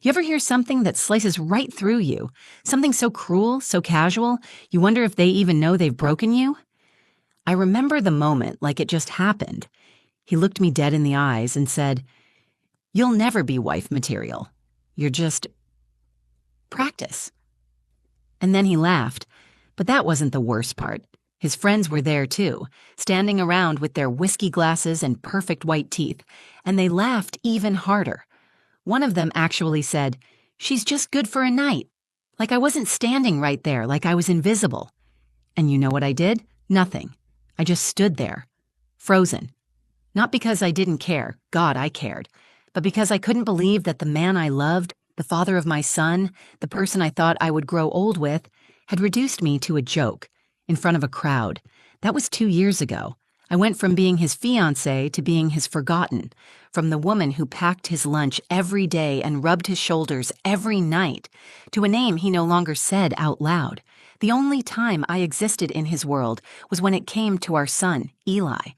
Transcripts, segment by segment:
You ever hear something that slices right through you? Something so cruel, so casual, you wonder if they even know they've broken you? I remember the moment like it just happened. He looked me dead in the eyes and said, "You'll never be wife material. You're just practice." And then he laughed. But that wasn't the worst part. His friends were there too, standing around with their whiskey glasses and perfect white teeth, and they laughed even harder. One of them actually said, "She's just good for a night." Like I wasn't standing right there, like I was invisible. And you know what I did? Nothing. I just stood there, frozen. Not because I didn't care, God, I cared, but because I couldn't believe that the man I loved, the father of my son, the person I thought I would grow old with, had reduced me to a joke in front of a crowd. That was 2 years ago. I went from being his fiancée to being his forgotten, from the woman who packed his lunch every day and rubbed his shoulders every night, to a name he no longer said out loud. The only time I existed in his world was when it came to our son, Eli.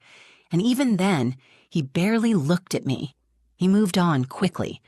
And even then, he barely looked at me. He moved on quickly,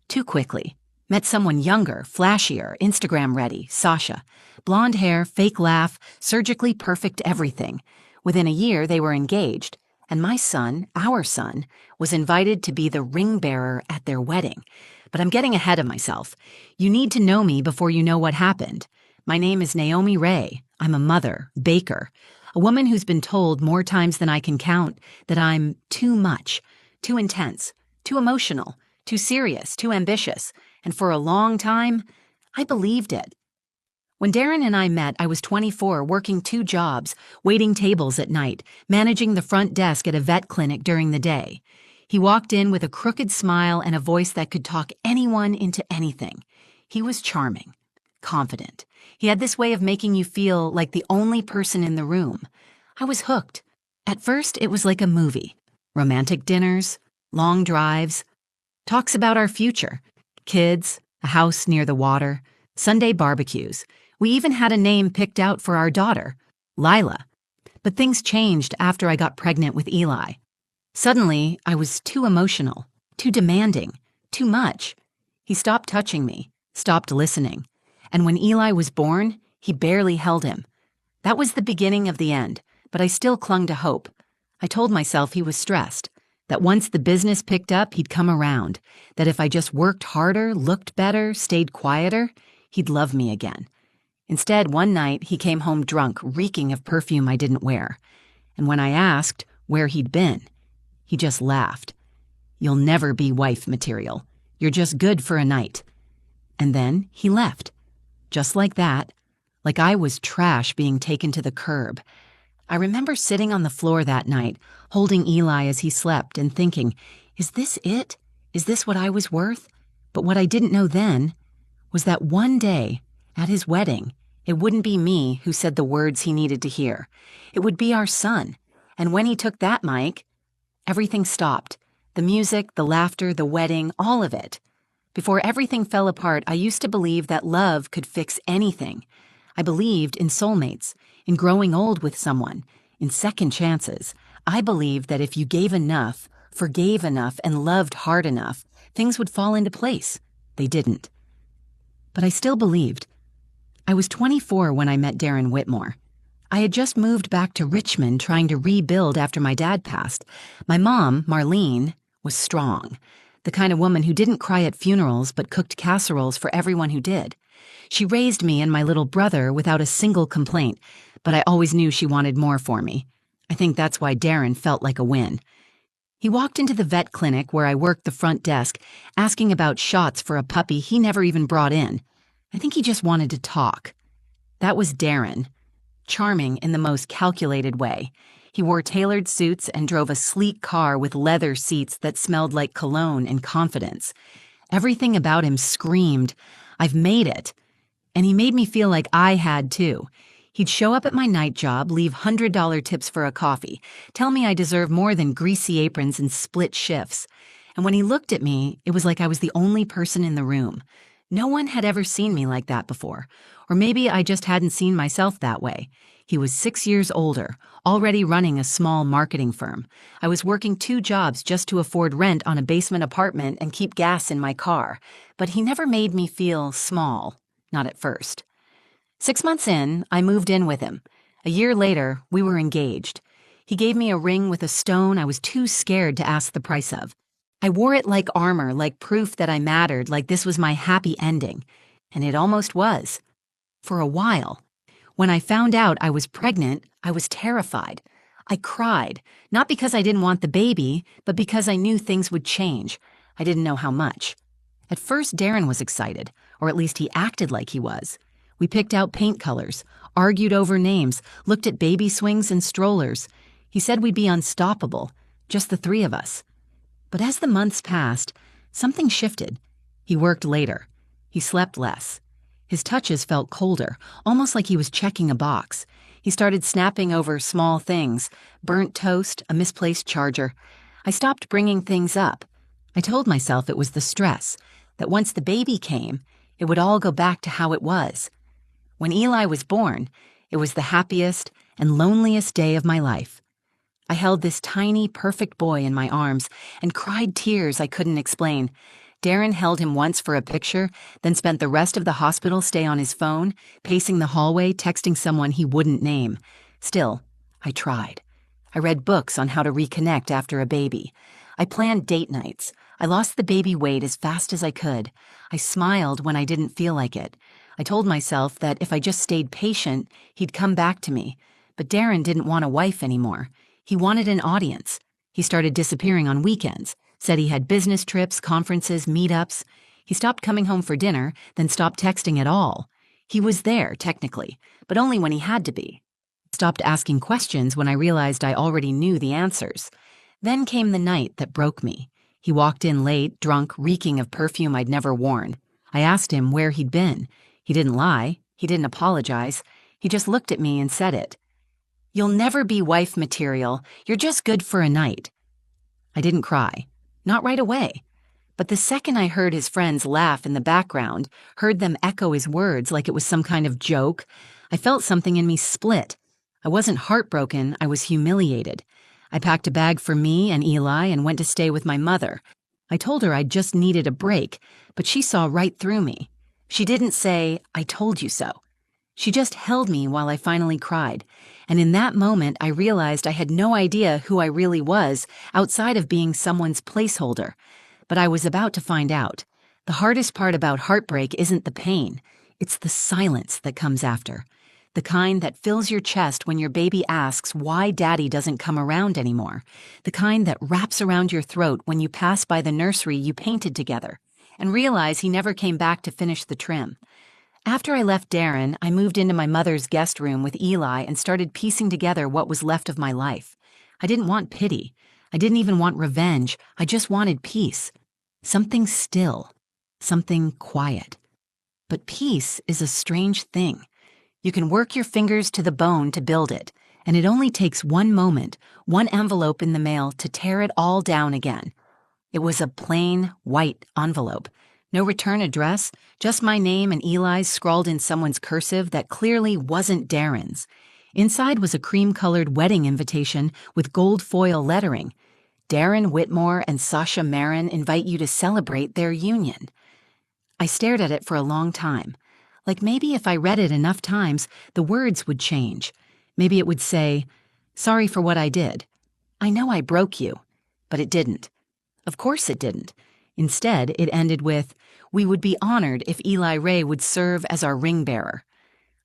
too quickly. Met someone younger, flashier, Instagram-ready, Sasha. Blonde hair, fake laugh, surgically perfect everything. Within a year, they were engaged, and my son, our son, was invited to be the ring bearer at their wedding. But I'm getting ahead of myself. You need to know me before you know what happened. My name is Naomi Ray. I'm a mother, baker, a woman who's been told more times than I can count that I'm too much, too intense, too emotional, too serious, too ambitious, and for a long time, I believed it. When Darren and I met, I was 24, working 2 jobs, waiting tables at night, managing the front desk at a vet clinic during the day. He walked in with a crooked smile and a voice that could talk anyone into anything. He was charming, confident. He had this way of making you feel like the only person in the room. I was hooked. At first, it was like a movie. Romantic dinners, long drives, talks about our future, kids, a house near the water, Sunday barbecues. We even had a name picked out for our daughter, Lila. But things changed after I got pregnant with Eli. Suddenly, I was too emotional, too demanding, too much. He stopped touching me, stopped listening. And when Eli was born, he barely held him. That was the beginning of the end, but I still clung to hope. I told myself he was stressed, that once the business picked up, he'd come around, that if I just worked harder, looked better, stayed quieter, he'd love me again. Instead, one night, he came home drunk, reeking of perfume I didn't wear. And when I asked where he'd been, he just laughed. "You'll never be wife material. You're just good for a night." And then he left. Just like that, like I was trash being taken to the curb. I remember sitting on the floor that night, holding Eli as he slept and thinking, is this it? Is this what I was worth? But what I didn't know then was that one day, at his wedding, it wouldn't be me who said the words he needed to hear. It would be our son. And when he took that mic, everything stopped. The music, the laughter, the wedding, all of it. Before everything fell apart, I used to believe that love could fix anything. I believed in soulmates, in growing old with someone, in second chances. I believed that if you gave enough, forgave enough, and loved hard enough, things would fall into place. They didn't. But I still believed. I was 24 when I met Darren Whitmore. I had just moved back to Richmond trying to rebuild after my dad passed. My mom, Marlene, was strong. The kind of woman who didn't cry at funerals but cooked casseroles for everyone who did. She raised me and my little brother without a single complaint, but I always knew she wanted more for me. I think that's why Darren felt like a win. He walked into the vet clinic where I worked the front desk, asking about shots for a puppy he never even brought in. I think he just wanted to talk. That was Darren. Charming in the most calculated way. He wore tailored suits and drove a sleek car with leather seats that smelled like cologne and confidence. Everything about him screamed, "I've made it." And he made me feel like I had too. He'd show up at my night job, leave $100 tips for a coffee, tell me I deserve more than greasy aprons and split shifts. And when he looked at me, it was like I was the only person in the room. No one had ever seen me like that before. Or maybe I just hadn't seen myself that way. He was 6 years older, already running a small marketing firm. I was working 2 jobs just to afford rent on a basement apartment and keep gas in my car, but he never made me feel small, not at first. 6 months in, I moved in with him. A year later, we were engaged. He gave me a ring with a stone I was too scared to ask the price of. I wore it like armor, like proof that I mattered, like this was my happy ending. And it almost was. For a while. When I found out I was pregnant, I was terrified. I cried, not because I didn't want the baby, but because I knew things would change. I didn't know how much. At first, Darren was excited, or at least he acted like he was. We picked out paint colors, argued over names, looked at baby swings and strollers. He said we'd be unstoppable, just the 3 of us. But as the months passed, something shifted. He worked later. He slept less. His touches felt colder, almost like he was checking a box. He started snapping over small things, burnt toast, a misplaced charger. I stopped bringing things up. I told myself it was the stress, that once the baby came, it would all go back to how it was. When Eli was born, it was the happiest and loneliest day of my life. I held this tiny, perfect boy in my arms and cried tears I couldn't explain. Darren held him once for a picture, then spent the rest of the hospital stay on his phone, pacing the hallway, texting someone he wouldn't name. Still, I tried. I read books on how to reconnect after a baby. I planned date nights. I lost the baby weight as fast as I could. I smiled when I didn't feel like it. I told myself that if I just stayed patient, he'd come back to me. But Darren didn't want a wife anymore. He wanted an audience. He started disappearing on weekends, said he had business trips, conferences, meetups. He stopped coming home for dinner, then stopped texting at all. He was there, technically, but only when he had to be. Stopped asking questions when I realized I already knew the answers. Then came the night that broke me. He walked in late, drunk, reeking of perfume I'd never worn. I asked him where he'd been. He didn't lie. He didn't apologize. He just looked at me and said it. "You'll never be wife material. You're just good for a night." I didn't cry. Not right away. But the second I heard his friends laugh in the background, heard them echo his words like it was some kind of joke, I felt something in me split. I wasn't heartbroken, I was humiliated. I packed a bag for me and Eli and went to stay with my mother. I told her I just needed a break, but she saw right through me. She didn't say, "I told you so." She just held me while I finally cried, and in that moment I realized I had no idea who I really was outside of being someone's placeholder. But I was about to find out. The hardest part about heartbreak isn't the pain, it's the silence that comes after. The kind that fills your chest when your baby asks why daddy doesn't come around anymore. The kind that wraps around your throat when you pass by the nursery you painted together and realize he never came back to finish the trim. After I left Darren, I moved into my mother's guest room with Eli and started piecing together what was left of my life. I didn't want pity. I didn't even want revenge. I just wanted peace. Something still. Something quiet. But peace is a strange thing. You can work your fingers to the bone to build it, and it only takes one moment, one envelope in the mail to tear it all down again. It was a plain, white envelope. No return address, just my name and Eli's scrawled in someone's cursive that clearly wasn't Darren's. Inside was a cream-colored wedding invitation with gold foil lettering. Darren Whitmore and Sasha Marin invite you to celebrate their union. I stared at it for a long time. Like maybe if I read it enough times, the words would change. Maybe it would say, "Sorry for what I did. I know I broke you." But it didn't. Of course it didn't. Instead, it ended with, "We would be honored if Eli Ray would serve as our ring bearer."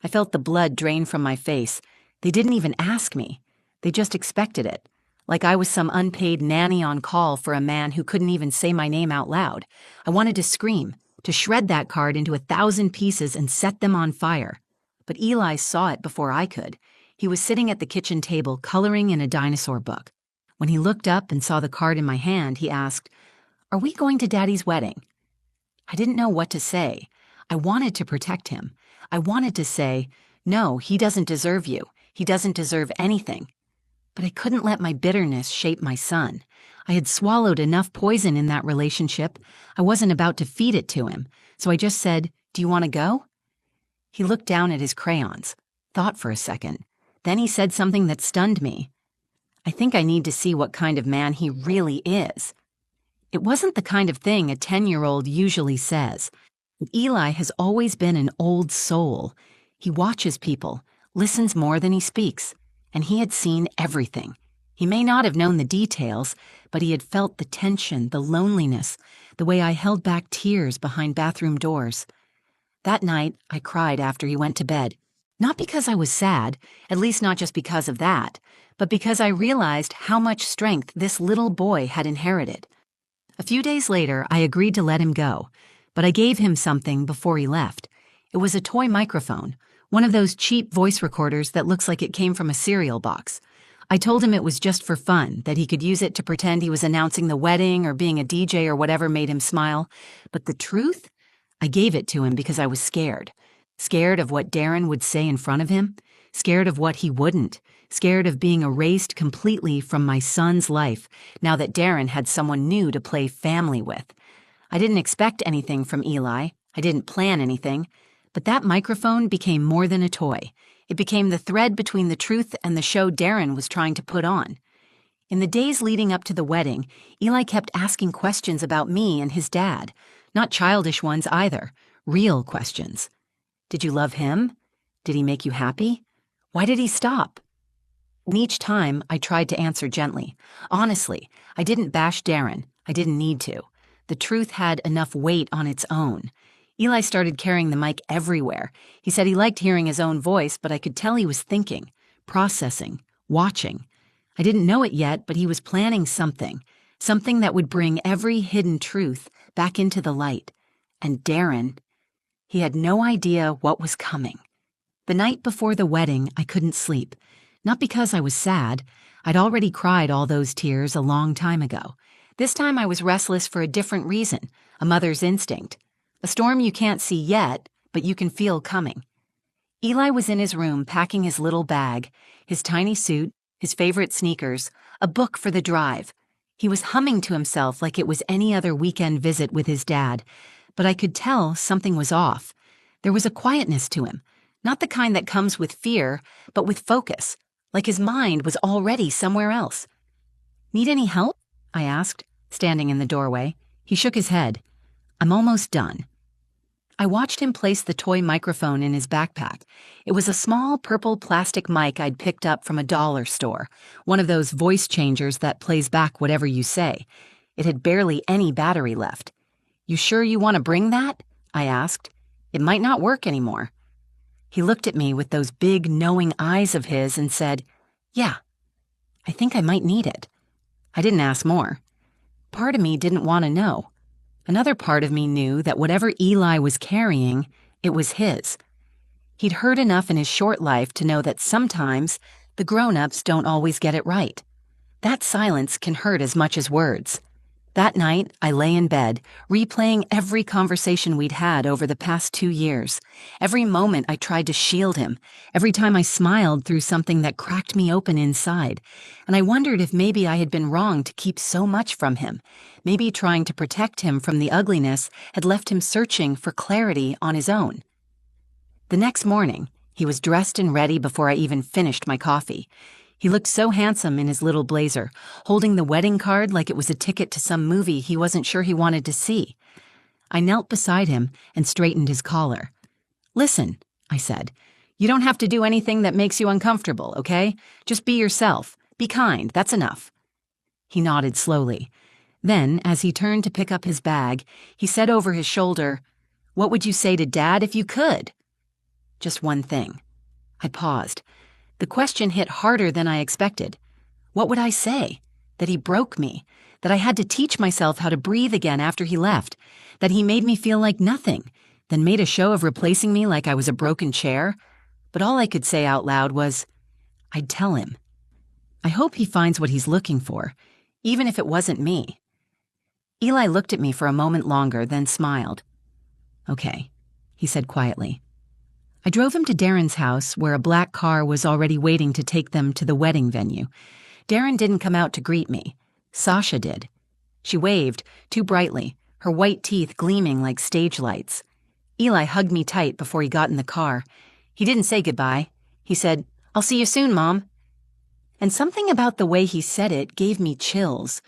I felt the blood drain from my face. They didn't even ask me. They just expected it. Like I was some unpaid nanny on call for a man who couldn't even say my name out loud. I wanted to scream, to shred that card into 1,000 pieces and set them on fire. But Eli saw it before I could. He was sitting at the kitchen table coloring in a dinosaur book. When he looked up and saw the card in my hand, he asked, "Are we going to Daddy's wedding?" I didn't know what to say. I wanted to protect him. I wanted to say, "No, he doesn't deserve you. He doesn't deserve anything." But I couldn't let my bitterness shape my son. I had swallowed enough poison in that relationship. I wasn't about to feed it to him. So I just said, "Do you want to go?" He looked down at his crayons, thought for a second. Then he said something that stunned me. I think I need to see what kind of man he really is. It wasn't the kind of thing a 10-year-old usually says. Eli has always been an old soul. He watches people, listens more than he speaks, and he had seen everything. He may not have known the details, but he had felt the tension, the loneliness, the way I held back tears behind bathroom doors. That night, I cried after he went to bed. Not because I was sad, at least not just because of that, but because I realized how much strength this little boy had inherited. A few days later, I agreed to let him go, but I gave him something before he left. It was a toy microphone, one of those cheap voice recorders that looks like it came from a cereal box. I told him it was just for fun, that he could use it to pretend he was announcing the wedding or being a DJ or whatever made him smile. But the truth? I gave it to him because I was scared. Scared of what Darren would say in front of him, scared of what he wouldn't, scared of being erased completely from my son's life now that Darren had someone new to play family with. I didn't expect anything from Eli. I didn't plan anything. But that microphone became more than a toy. It became the thread between the truth and the show Darren was trying to put on. In the days leading up to the wedding, Eli kept asking questions about me and his dad. Not childish ones either. Real questions. Did you love him? Did he make you happy? Why did he stop? And each time, I tried to answer gently. Honestly, I didn't bash Darren. I didn't need to. The truth had enough weight on its own. Eli started carrying the mic everywhere. He said he liked hearing his own voice, but I could tell he was thinking, processing, watching. I didn't know it yet, but he was planning something that would bring every hidden truth back into the light. And Darren, he had no idea what was coming. The night before the wedding, I couldn't sleep. Not because I was sad. I'd already cried all those tears a long time ago. This time I was restless for a different reason, a mother's instinct. A storm you can't see yet, but you can feel coming. Eli was in his room packing his little bag, his tiny suit, his favorite sneakers, a book for the drive. He was humming to himself like it was any other weekend visit with his dad, but I could tell something was off. There was a quietness to him, not the kind that comes with fear, but with focus, like his mind was already somewhere else. Need any help? I asked, standing in the doorway. He shook his head. I'm almost done. I watched him place the toy microphone in his backpack. It was a small purple plastic mic I'd picked up from a dollar store, one of those voice changers that plays back whatever you say. It had barely any battery left. You sure you want to bring that? I asked. It might not work anymore. He looked at me with those big, knowing eyes of his and said, Yeah, I think I might need it. I didn't ask more. Part of me didn't want to know. Another part of me knew that whatever Eli was carrying, it was his. He'd heard enough in his short life to know that sometimes the grown-ups don't always get it right. That silence can hurt as much as words. That night, I lay in bed, replaying every conversation we'd had over the past 2 years. Every moment I tried to shield him, every time I smiled through something that cracked me open inside. And I wondered if maybe I had been wrong to keep so much from him. Maybe trying to protect him from the ugliness had left him searching for clarity on his own. The next morning, he was dressed and ready before I even finished my coffee. He looked so handsome in his little blazer, holding the wedding card like it was a ticket to some movie he wasn't sure he wanted to see. I knelt beside him and straightened his collar. Listen, I said, you don't have to do anything that makes you uncomfortable, okay? Just be yourself. Be kind, that's enough. He nodded slowly. Then, as he turned to pick up his bag, he said over his shoulder, What would you say to Dad if you could? Just one thing. I paused. The question hit harder than I expected. What would I say? That he broke me, that I had to teach myself how to breathe again after he left, that he made me feel like nothing, then made a show of replacing me like I was a broken chair. But all I could say out loud was, I'd tell him. I hope he finds what he's looking for, even if it wasn't me. Eli looked at me for a moment longer, then smiled. Okay, he said quietly. I drove him to Darren's house, where a black car was already waiting to take them to the wedding venue. Darren didn't come out to greet me. Sasha did. She waved, too brightly, her white teeth gleaming like stage lights. Eli hugged me tight before he got in the car. He didn't say goodbye. He said, I'll see you soon, Mom. And something about the way he said it gave me chills.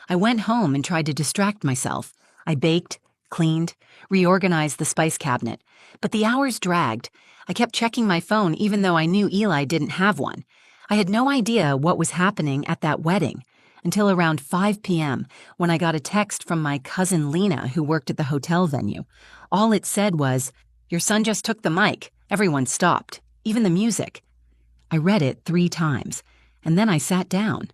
I went home and tried to distract myself. I baked, cleaned, reorganized the spice cabinet. But the hours dragged. I kept checking my phone even though I knew Eli didn't have one. I had no idea what was happening at that wedding until around 5 p.m. when I got a text from my cousin Lena, who worked at the hotel venue. All it said was, "Your son just took the mic." Everyone stopped, even the music. I read it 3 times, and then I sat down.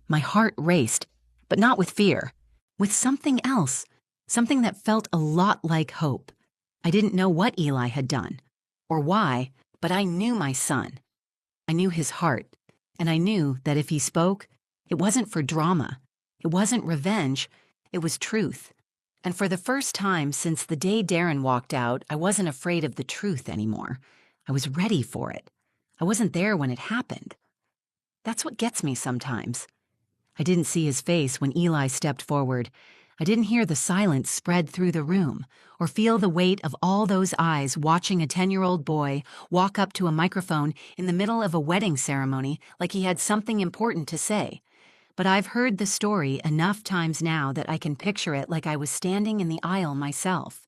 My heart raced, but not with fear, with something else, something that felt a lot like hope. I didn't know what Eli had done, or why, but I knew my son. I knew his heart, and I knew that if he spoke, it wasn't for drama. It wasn't revenge. It was truth. And for the first time since the day Darren walked out, I wasn't afraid of the truth anymore. I was ready for it. I wasn't there when it happened. That's what gets me sometimes. I didn't see his face when Eli stepped forward. I didn't hear the silence spread through the room or feel the weight of all those eyes watching a 10-year-old boy walk up to a microphone in the middle of a wedding ceremony like he had something important to say. But I've heard the story enough times now that I can picture it like I was standing in the aisle myself.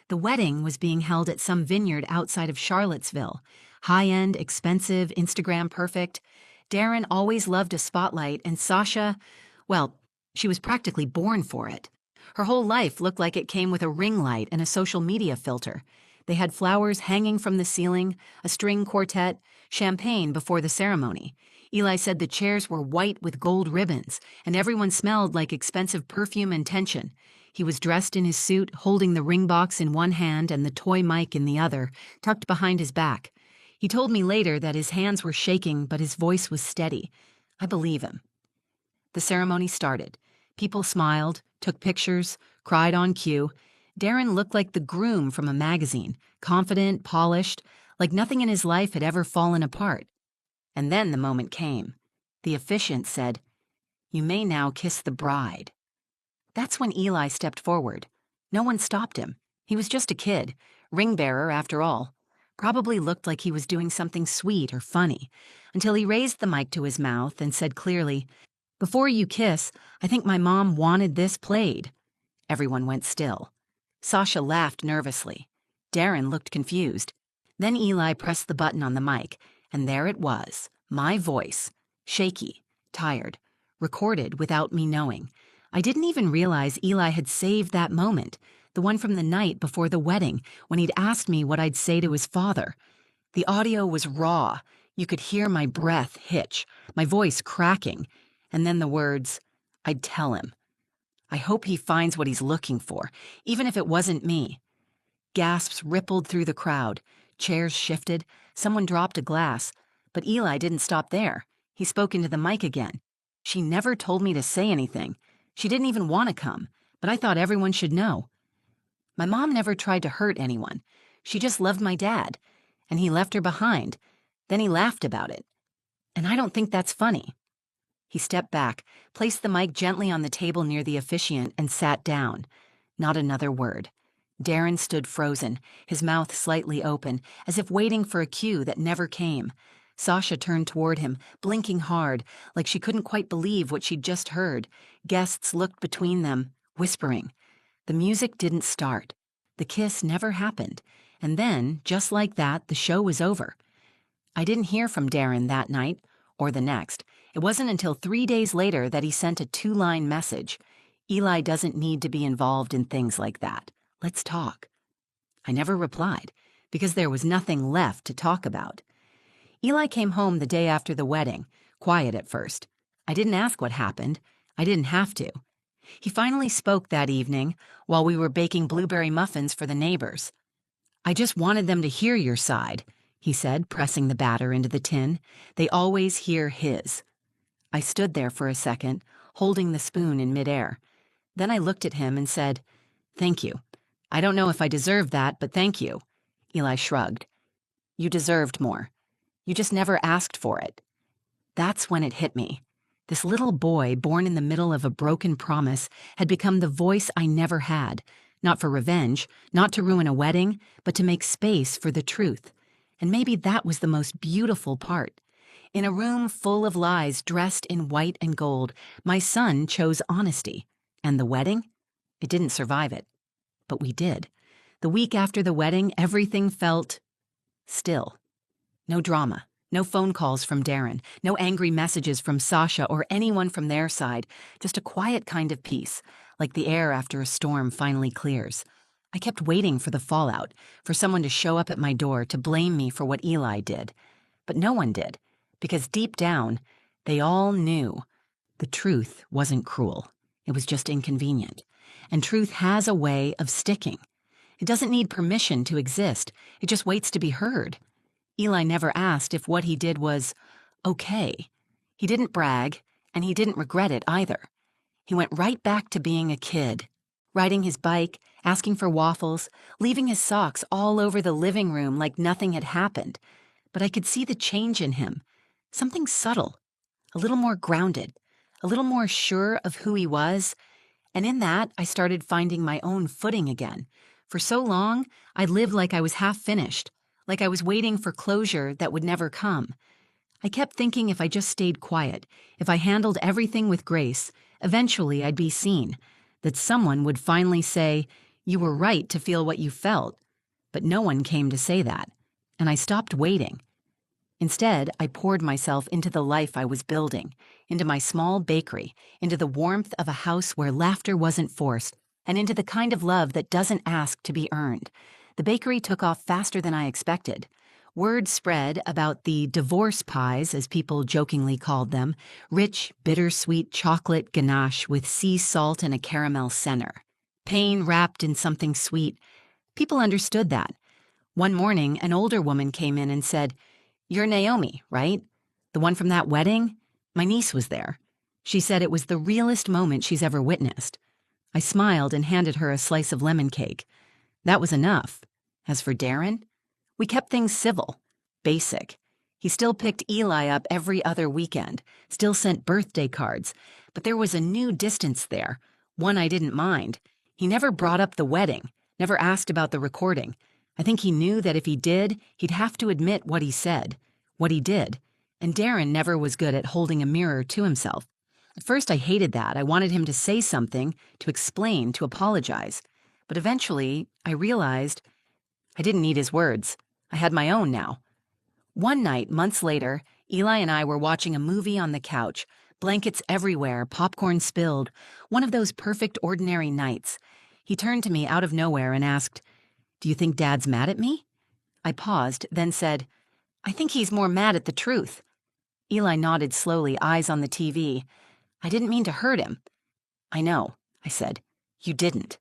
The wedding was being held at some vineyard outside of Charlottesville. High-end, expensive, Instagram perfect. Darren always loved a spotlight, and Sasha, well, she was practically born for it. Her whole life looked like it came with a ring light and a social media filter. They had flowers hanging from the ceiling, a string quartet, champagne before the ceremony. Eli said the chairs were white with gold ribbons, and everyone smelled like expensive perfume and tension. He was dressed in his suit, holding the ring box in one hand and the toy mic in the other, tucked behind his back. He told me later that his hands were shaking, but his voice was steady. I believe him. The ceremony started. People smiled, took pictures, cried on cue. Darren looked like the groom from a magazine, confident, polished, like nothing in his life had ever fallen apart. And then the moment came. The officiant said, "You may now kiss the bride." That's when Eli stepped forward. No one stopped him. He was just a kid, ring bearer after all. Probably looked like he was doing something sweet or funny, until he raised the mic to his mouth and said clearly, "Before you kiss, I think my mom wanted this played." Everyone went still. Sasha laughed nervously. Darren looked confused. Then Eli pressed the button on the mic, and there it was, my voice, shaky, tired, recorded without me knowing. I didn't even realize Eli had saved that moment, the one from the night before the wedding, when he'd asked me what I'd say to his father. The audio was raw. You could hear my breath hitch, my voice cracking, and then the words, "I'd tell him. I hope he finds what he's looking for, even if it wasn't me." Gasps rippled through the crowd. Chairs shifted. Someone dropped a glass. But Eli didn't stop there. He spoke into the mic again. "She never told me to say anything. She didn't even want to come, but I thought everyone should know. My mom never tried to hurt anyone. She just loved my dad, and he left her behind. Then he laughed about it. And I don't think that's funny." He stepped back, placed the mic gently on the table near the officiant, and sat down. Not another word. Darren stood frozen, his mouth slightly open, as if waiting for a cue that never came. Sasha turned toward him, blinking hard, like she couldn't quite believe what she'd just heard. Guests looked between them, whispering. The music didn't start. The kiss never happened. And then, just like that, the show was over. I didn't hear from Darren that night, or the next. It wasn't until 3 days later that he sent a 2-line message. "Eli doesn't need to be involved in things like that. Let's talk." I never replied, because there was nothing left to talk about. Eli came home the day after the wedding, quiet at first. I didn't ask what happened. I didn't have to. He finally spoke that evening while we were baking blueberry muffins for the neighbors. "I just wanted them to hear your side," he said, pressing the batter into the tin. "They always hear his." I stood there for a second, holding the spoon in midair. Then I looked at him and said, "Thank you. I don't know if I deserved that, but thank you." Eli shrugged. "You deserved more. You just never asked for it." That's when it hit me. This little boy, born in the middle of a broken promise, had become the voice I never had, not for revenge, not to ruin a wedding, but to make space for the truth. And maybe that was the most beautiful part. In a room full of lies dressed in white and gold, my son chose honesty. And the wedding? It didn't survive it. But we did. The week after the wedding, everything felt still. No drama, no phone calls from Darren, no angry messages from Sasha or anyone from their side, just a quiet kind of peace, like the air after a storm finally clears. I kept waiting for the fallout, for someone to show up at my door to blame me for what Eli did. But no one did, because deep down, they all knew the truth wasn't cruel. It was just inconvenient. And truth has a way of sticking. It doesn't need permission to exist. It just waits to be heard. Eli never asked if what he did was okay. He didn't brag, and he didn't regret it either. He went right back to being a kid, riding his bike, asking for waffles, leaving his socks all over the living room like nothing had happened. But I could see the change in him, something subtle, a little more grounded, a little more sure of who he was, and in that I started finding my own footing again. For so long, I lived like I was half finished, like I was waiting for closure that would never come. I kept thinking if I just stayed quiet, if I handled everything with grace, eventually I'd be seen, that someone would finally say, "You were right to feel what you felt." But no one came to say that, and I stopped waiting. Instead, I poured myself into the life I was building, into my small bakery, into the warmth of a house where laughter wasn't forced, and into the kind of love that doesn't ask to be earned. The bakery took off faster than I expected. Word spread about the divorce pies, as people jokingly called them, rich, bittersweet chocolate ganache with sea salt and a caramel center. Pain wrapped in something sweet. People understood that. One morning, an older woman came in and said, "You're Naomi, right? The one from that wedding?" My niece was there. She said it was the realest moment she's ever witnessed. I smiled and handed her a slice of lemon cake. That was enough. As for Darren, we kept things civil, basic. He still picked Eli up every other weekend, still sent birthday cards, but there was a new distance there, one I didn't mind. He never brought up the wedding, never asked about the recording. I think he knew that if he did, he'd have to admit what he said, what he did. And Darren never was good at holding a mirror to himself. At first I hated that. I wanted him to say something, to explain, to apologize. But eventually, I realized I didn't need his words. I had my own now. One night, months later, Eli and I were watching a movie on the couch, blankets everywhere, popcorn spilled, one of those perfect ordinary nights. He turned to me out of nowhere and asked, "Do you think Dad's mad at me?" I paused, then said, "I think he's more mad at the truth." Eli nodded slowly, eyes on the TV. "I didn't mean to hurt him." "I know," I said. "You didn't."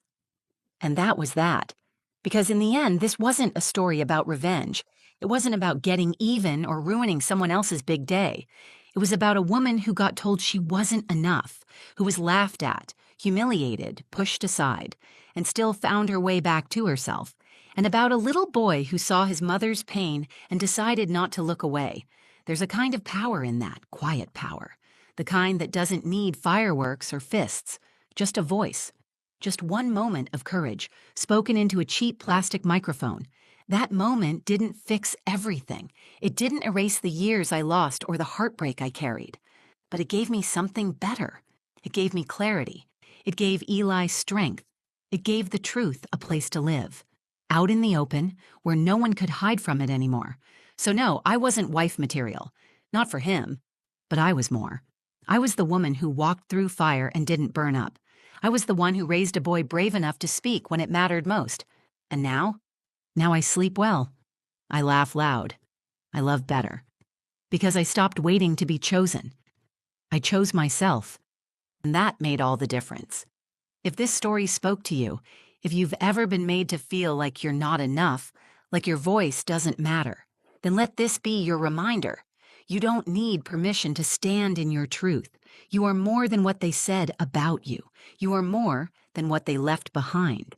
And that was that. Because in the end, this wasn't a story about revenge. It wasn't about getting even or ruining someone else's big day. It was about a woman who got told she wasn't enough, who was laughed at, humiliated, pushed aside, and still found her way back to herself. And about a little boy who saw his mother's pain and decided not to look away. There's a kind of power in that, quiet power. The kind that doesn't need fireworks or fists, just a voice. Just one moment of courage, spoken into a cheap plastic microphone. That moment didn't fix everything. It didn't erase the years I lost or the heartbreak I carried. But it gave me something better. It gave me clarity. It gave Eli strength. It gave the truth a place to live. Out in the open, where no one could hide from it anymore. So no, I wasn't wife material. Not for him. But I was more. I was the woman who walked through fire and didn't burn up. I was the one who raised a boy brave enough to speak when it mattered most. And now? Now I sleep well. I laugh loud. I love better. Because I stopped waiting to be chosen. I chose myself. And that made all the difference. If this story spoke to you, if you've ever been made to feel like you're not enough, like your voice doesn't matter, then let this be your reminder. You don't need permission to stand in your truth. You are more than what they said about you. You are more than what they left behind.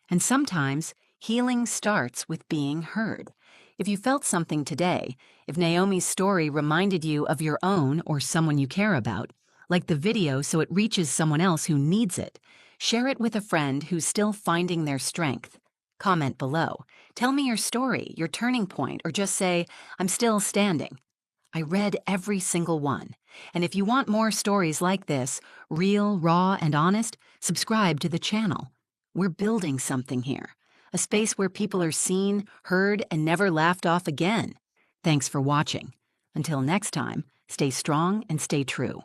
And sometimes, healing starts with being heard. If you felt something today, if Naomi's story reminded you of your own or someone you care about, like the video so it reaches someone else who needs it, share it with a friend who's still finding their strength. Comment below. Tell me your story, your turning point, or just say, "I'm still standing." I read every single one. And if you want more stories like this, real, raw, and honest, subscribe to the channel. We're building something here, a space where people are seen, heard, and never laughed off again. Thanks for watching. Until next time, stay strong and stay true.